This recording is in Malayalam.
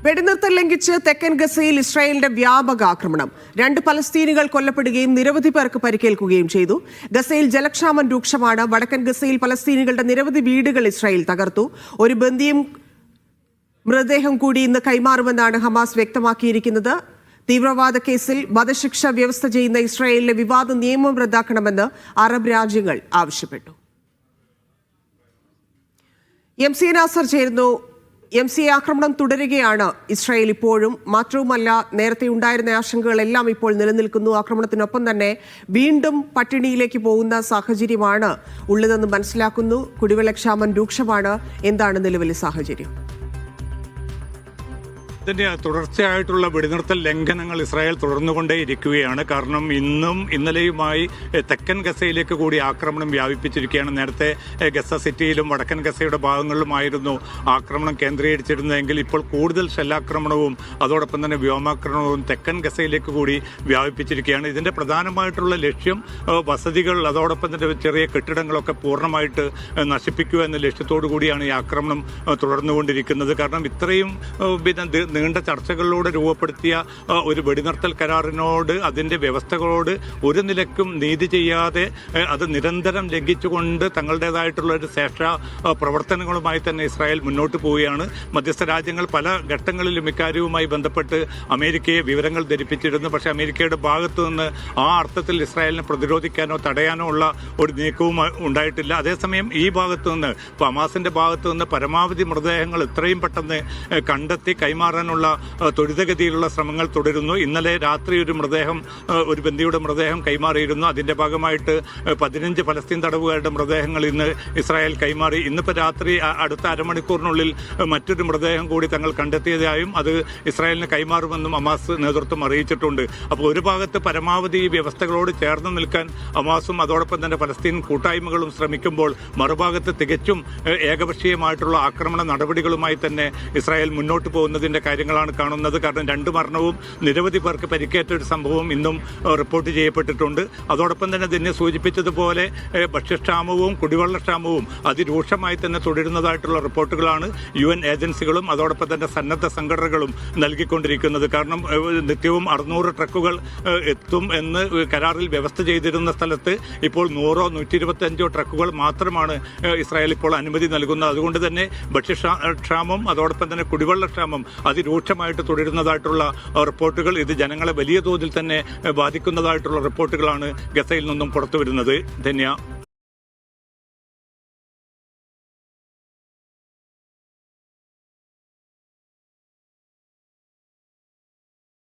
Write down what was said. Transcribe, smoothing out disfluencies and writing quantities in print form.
വെടിനിർത്തൽ ലംഘിച്ച് തെക്കൻ ഗസയിൽ ഇസ്രായേലിന്റെ വ്യാപക ആക്രമണം. 2 പലസ്തീനികൾ കൊല്ലപ്പെടുകയും നിരവധി പേർക്ക് പരിക്കേൽക്കുകയും ചെയ്തു. ഗസയിൽ ജലക്ഷാമം രൂക്ഷമാണ്. വടക്കൻ ഗസയിൽ പലസ്തീനികളുടെ നിരവധി വീടുകൾ ഇസ്രായേൽ തകർത്തു. ഒരു ബന്ദിയും മൃതദേഹം കൂടി ഇന്ന് കൈമാറുമെന്നാണ് ഹമാസ് വ്യക്തമാക്കിയിരിക്കുന്നത്. തീവ്രവാദ കേസിൽ വധശിക്ഷ വ്യവസ്ഥ ചെയ്യുന്ന ഇസ്രായേലിലെ വിവാദ നിയമം റദ്ദാക്കണമെന്ന് അറബ് രാജ്യങ്ങൾ ആവശ്യപ്പെട്ടു. MC നാസർ ചേരുന്നു. MC ആക്രമണം തുടരുകയാണ് ഇസ്രായേൽ ഇപ്പോഴും. മാത്രവുമല്ല, നേരത്തെ ഉണ്ടായിരുന്ന ആശങ്കകളെല്ലാം ഇപ്പോൾ നിലനിൽക്കുന്നു. ആക്രമണത്തിനൊപ്പം തന്നെ വീണ്ടും പട്ടിണിയിലേക്ക് പോകുന്ന സാഹചര്യമാണ് ഉള്ളതെന്ന് മനസ്സിലാക്കുന്നു. കുടിവെള്ളക്ഷാമം രൂക്ഷമാണ്. എന്താണ് നിലവിലെ സാഹചര്യം? ഇതിന്റെ തുടർച്ചയായിട്ടുള്ള വെടിനിർത്തൽ ലംഘനങ്ങൾ ഇസ്രായേൽ തുടർന്നുകൊണ്ടേയിരിക്കുകയാണ്. കാരണം ഇന്നും ഇന്നലെയുമായി തെക്കൻ ഗസയിലേക്ക് കൂടി ആക്രമണം വ്യാപിപ്പിച്ചിരിക്കുകയാണ്. നേരത്തെ ഗസ സിറ്റിയിലും വടക്കൻ ഗസയുടെ ഭാഗങ്ങളിലുമായിരുന്നു ആക്രമണം കേന്ദ്രീകരിച്ചിരുന്നതെങ്കിൽ ഇപ്പോൾ കൂടുതൽ ഷെല്ലാക്രമണവും അതോടൊപ്പം തന്നെ വ്യോമാക്രമണവും തെക്കൻ ഗസയിലേക്ക് കൂടി വ്യാപിപ്പിച്ചിരിക്കുകയാണ്. ഇതിന്റെ പ്രധാനമായിട്ടുള്ള ലക്ഷ്യം വസതികൾ അതോടൊപ്പം തന്നെ ചെറിയ കെട്ടിടങ്ങളൊക്കെ പൂർണ്ണമായിട്ട് നശിപ്പിക്കുക എന്ന ലക്ഷ്യത്തോടു കൂടിയാണ് ഈ ആക്രമണം തുടർന്നുകൊണ്ടിരിക്കുന്നത്. കാരണം ഇത്രയും നീണ്ട ചർച്ചകളിലൂടെ രൂപപ്പെടുത്തിയ ഒരു വെടിനിർത്തൽ കരാറിനോട് അതിൻ്റെ വ്യവസ്ഥകളോട് ഒരു നിലക്കും നീതി ചെയ്യാതെ അത് നിരന്തരം ലംഘിച്ചുകൊണ്ട് തങ്ങളുടേതായിട്ടുള്ള ഒരു ശേഷ പ്രവർത്തനങ്ങളുമായി തന്നെ ഇസ്രായേൽ മുന്നോട്ട് പോവുകയാണ്. മധ്യസ്ഥ രാജ്യങ്ങൾ പല ഘട്ടങ്ങളിലും ഇക്കാര്യവുമായി ബന്ധപ്പെട്ട് അമേരിക്കയെ വിവരങ്ങൾ ധരിപ്പിച്ചിരുന്നു. പക്ഷേ അമേരിക്കയുടെ ഭാഗത്തു നിന്ന് ആ അർത്ഥത്തിൽ ഇസ്രായേലിനെ പ്രതിരോധിക്കാനോ തടയാനോ ഉള്ള ഒരു നീക്കവും ഉണ്ടായിട്ടില്ല. അതേസമയം ഈ ഭാഗത്തു നിന്ന് ഹമാസിന്റെ ഭാഗത്തു നിന്ന് പരമാവധി മൃതദേഹങ്ങൾ എത്രയും പെട്ടെന്ന് കണ്ടെത്തി കൈമാറാനുള്ള ത്വരിതഗതിയിലുള്ള ശ്രമങ്ങൾ തുടരുന്നു. ഇന്നലെ രാത്രി ഒരു ബന്ദിയുടെ മൃതദേഹം കൈമാറിയിരുന്നു. അതിന്റെ ഭാഗമായിട്ട് 15 പലസ്തീൻ തടവുകാരുടെ മൃതദേഹങ്ങൾ ഇന്ന് ഇസ്രായേൽ കൈമാറി. ഇന്നിപ്പോൾ രാത്രി അടുത്ത അരമണിക്കൂറിനുള്ളിൽ മറ്റൊരു മൃതദേഹം കൂടി തങ്ങൾ കണ്ടെത്തിയതായും അത് ഇസ്രായേലിന് കൈമാറുമെന്നും ഹമാസ് നേതൃത്വം അറിയിച്ചിട്ടുണ്ട്. അപ്പോൾ ഒരു ഭാഗത്ത് പരമാവധി ഈ വ്യവസ്ഥകളോട് ചേർന്ന് നിൽക്കാൻ ഹമാസും അതോടൊപ്പം തന്നെ പലസ്തീൻ കൂട്ടായ്മകളും ശ്രമിക്കുമ്പോൾ മറുഭാഗത്ത് തികച്ചും ഏകപക്ഷീയമായിട്ടുള്ള ആക്രമണ നടപടികളുമായി തന്നെ ഇസ്രായേൽ മുന്നോട്ട് പോകുന്നതിന്റെ കാര്യങ്ങളാണ് കാണുന്നത്. കാരണം 2 മരണവും നിരവധി പേർക്ക് പരിക്കേറ്റ ഒരു സംഭവം ഇന്നും റിപ്പോർട്ട് ചെയ്യപ്പെട്ടിട്ടുണ്ട്. അതോടൊപ്പം തന്നെ ഇതിനെ സൂചിപ്പിച്ചതുപോലെ ഭക്ഷ്യക്ഷാമവും കുടിവെള്ളക്ഷാമവും അതിരൂക്ഷമായി തന്നെ തുടരുന്നതായിട്ടുള്ള റിപ്പോർട്ടുകളാണ് UN ഏജൻസികളും അതോടൊപ്പം തന്നെ സന്നദ്ധ സംഘടനകളും നൽകിക്കൊണ്ടിരിക്കുന്നത്. കാരണം നിത്യവും 600 ട്രക്കുകൾ എത്തും എന്ന് കരാറിൽ വ്യവസ്ഥ ചെയ്തിരുന്ന സ്ഥലത്ത് ഇപ്പോൾ 100 125 ട്രക്കുകൾ മാത്രമാണ് ഇസ്രായേൽ ഇപ്പോൾ അനുമതി നൽകുന്നത്. അതുകൊണ്ട് തന്നെ ഭക്ഷ്യക്ഷാമം അതോടൊപ്പം തന്നെ കുടിവെള്ളക്ഷാമം അതിരൂക്ഷമായിട്ട് തുടരുന്നതായിട്ടുള്ള റിപ്പോർട്ടുകൾ ഇത് ജനങ്ങളെ വലിയ തോതിൽ തന്നെ ബാധിക്കുന്നതായിട്ടുള്ള റിപ്പോർട്ടുകളാണ് ഗസയിൽ നിന്നും പുറത്തുവരുന്നത്. ധന്യ.